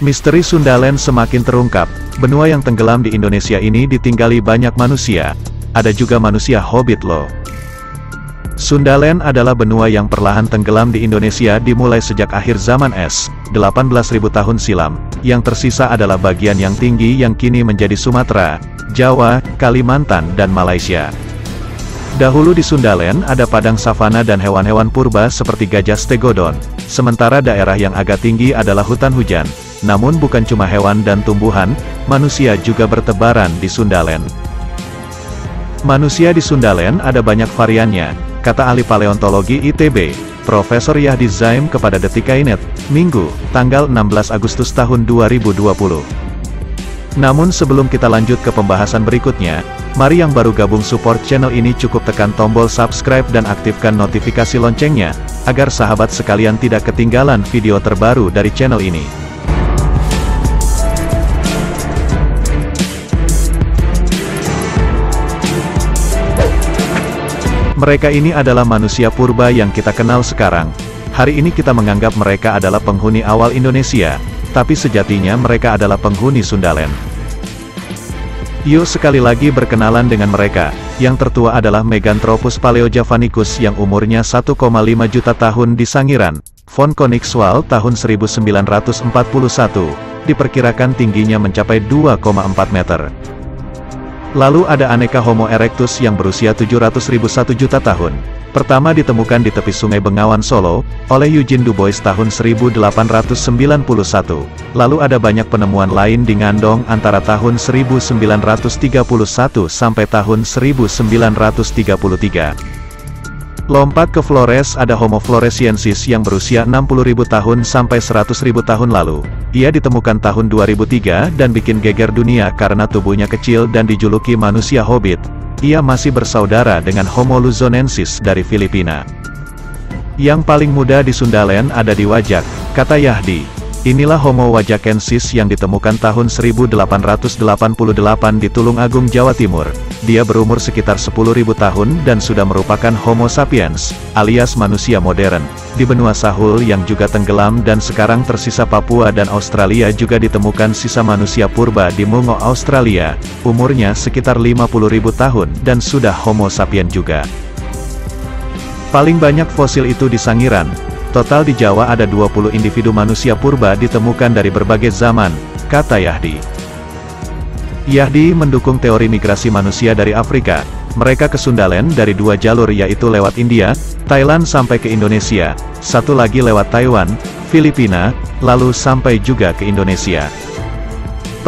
Misteri Sundaland semakin terungkap. Benua yang tenggelam di Indonesia ini ditinggali banyak manusia. Ada juga manusia hobbit loh. Sundaland adalah benua yang perlahan tenggelam di Indonesia dimulai sejak akhir zaman es, 18.000 tahun silam. Yang tersisa adalah bagian yang tinggi yang kini menjadi Sumatera, Jawa, Kalimantan dan Malaysia. Dahulu di Sundaland ada padang savana dan hewan-hewan purba seperti gajah stegodon, sementara daerah yang agak tinggi adalah hutan hujan. Namun bukan cuma hewan dan tumbuhan, manusia juga bertebaran di Sundaland. Manusia di Sundaland ada banyak variannya, kata ahli paleontologi ITB, Profesor Yahdi Zaim kepada Detik.net, Minggu, tanggal 16 Agustus tahun 2020. Namun sebelum kita lanjut ke pembahasan berikutnya, mari yang baru gabung support channel ini cukup tekan tombol subscribe dan aktifkan notifikasi loncengnya, agar sahabat sekalian tidak ketinggalan video terbaru dari channel ini. Mereka ini adalah manusia purba yang kita kenal sekarang. Hari ini kita menganggap mereka adalah penghuni awal Indonesia, tapi sejatinya mereka adalah penghuni Sundaland. Yuk sekali lagi berkenalan dengan mereka. Yang tertua adalah Meganthropus paleojavanicus yang umurnya 1,5 juta tahun di Sangiran, Von Koenigswald tahun 1941, diperkirakan tingginya mencapai 2,4 meter. Lalu ada aneka Homo erectus yang berusia 700.001 juta tahun. Pertama ditemukan di tepi Sungai Bengawan Solo, oleh Eugene Dubois tahun 1891. Lalu ada banyak penemuan lain di Ngandong antara tahun 1931 sampai tahun 1933. Lompat ke Flores ada Homo floresiensis yang berusia 60.000 tahun sampai 100.000 tahun lalu. Ia ditemukan tahun 2003 dan bikin geger dunia karena tubuhnya kecil dan dijuluki manusia hobbit. Ia masih bersaudara dengan Homo luzonensis dari Filipina. Yang paling muda di Sundaland ada di Wajak, kata Yahdi. Inilah Homo wajakensis yang ditemukan tahun 1888 di Tulungagung, Jawa Timur. Dia berumur sekitar 10.000 tahun dan sudah merupakan Homo sapiens, alias manusia modern. Di benua Sahul yang juga tenggelam dan sekarang tersisa Papua dan Australia juga ditemukan sisa manusia purba di Mungo, Australia. Umurnya sekitar 50.000 tahun dan sudah Homo sapien juga. Paling banyak fosil itu di Sangiran. Total di Jawa ada 20 individu manusia purba ditemukan dari berbagai zaman, kata Yahdi. Yahdi mendukung teori migrasi manusia dari Afrika. Mereka ke Sundaland dari dua jalur yaitu lewat India, Thailand sampai ke Indonesia, satu lagi lewat Taiwan, Filipina, lalu sampai juga ke Indonesia.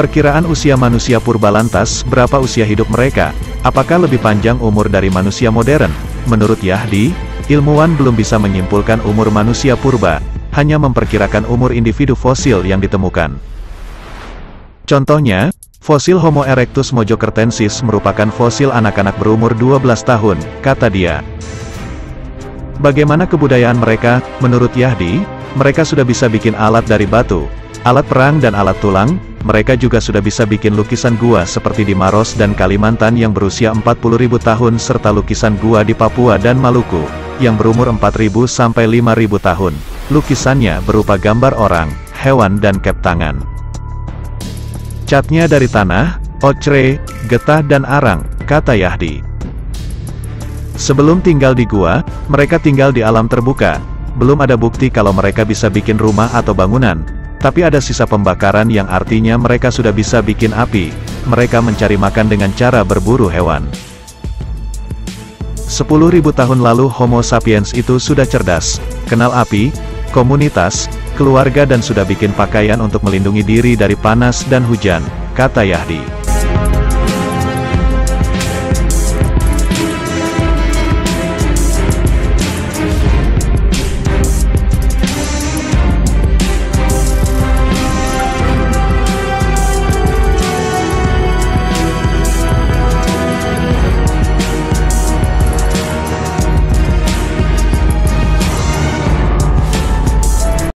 Perkiraan usia manusia purba lantas, berapa usia hidup mereka? Apakah lebih panjang umur dari manusia modern? Menurut Yahdi, ilmuwan belum bisa menyimpulkan umur manusia purba, hanya memperkirakan umur individu fosil yang ditemukan. Contohnya, fosil Homo erectus mojokertensis merupakan fosil anak-anak berumur 12 tahun, kata dia. Bagaimana kebudayaan mereka? Menurut Yahdi, mereka sudah bisa bikin alat dari batu, alat perang dan alat tulang. Mereka juga sudah bisa bikin lukisan gua seperti di Maros dan Kalimantan yang berusia 40.000 tahun serta lukisan gua di Papua dan Maluku, yang berumur 4.000 sampai 5.000 tahun. Lukisannya berupa gambar orang, hewan dan kep tangan. Catnya dari tanah, ocre, getah dan arang, kata Yahdi. Sebelum tinggal di gua, mereka tinggal di alam terbuka. Belum ada bukti kalau mereka bisa bikin rumah atau bangunan. Tapi ada sisa pembakaran yang artinya mereka sudah bisa bikin api. Mereka mencari makan dengan cara berburu hewan. 10.000 tahun lalu Homo sapiens itu sudah cerdas, kenal api, komunitas, keluarga dan sudah bikin pakaian untuk melindungi diri dari panas dan hujan, kata Yahdi.